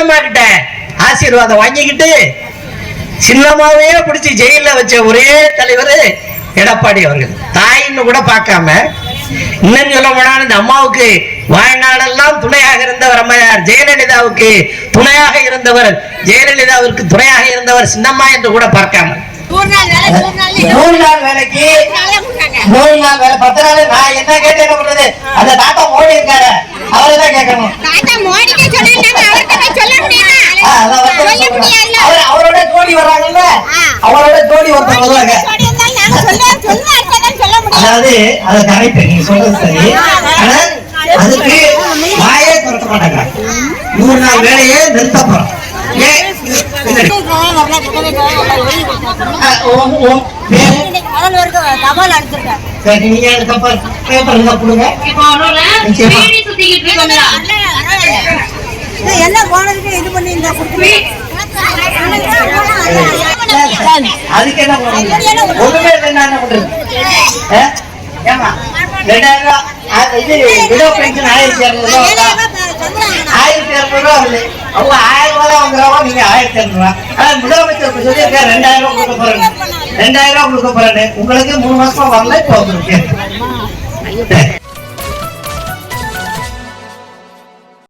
சின்னம்மா கிட்ட ஆசீர்வாதம் வாங்கிக்கிட்டு சின்னம்மாவே பிடிச்சி ஜெயில வச்ச ஒரே தலைவர் எடப்பாடி அவர்கள். தாயின்னு கூட பார்க்காம, இன்னும் சொல்ல போனா இந்த அம்மாவுக்கு வாழ்நாளெல்லாம் துணையாக இருந்தவர் அம்மையார் ஜெயலலிதாவுக்கு துணையாக இருந்தவர், ஜெயலலிதாவிற்கு துணையாக இருந்தவர் சின்னம்மா என்று கூட பார்க்காம 3 நாள் வேலைக்கு 3 நாள் வேலை 10 நாள். நான் என்ன கேட்டு என்ன பண்றது? அந்த தாத்தா மோடி இருக்காரு, அவரைதான் கேட்கணும். அவரோட தோழி வர்றாங்கல்ல, அவரோட தோழி ஒருத்தர் வருவாங்க. அதாவது அதை கரெக்ட், நீங்க சொல்றது சரி. அதுக்கு வாயே திறக்க மாட்டாங்க. 100 நாள் வேலையே நிறுத்தப்படும். அதுக்கு என்ன ஒண்ணுமே என்ன பண்றது? ஏமா 2000 விடோ பென்ஷன் 1200 ரூபா, 1200 ரூபா வருது. அவங்க 1000 ரூபா தான் வாங்குறாங்க, நீங்க 1200 ரூபா. ஆனா முதலமைச்சர் சொல்லியிருக்காரு 2000 ரூபா கொடுக்க போறேன், 2000 ரூபா கொடுக்க போறேன்னு. உங்களுக்கு 3 மாசமா வரல, இப்ப வந்துருக்கு.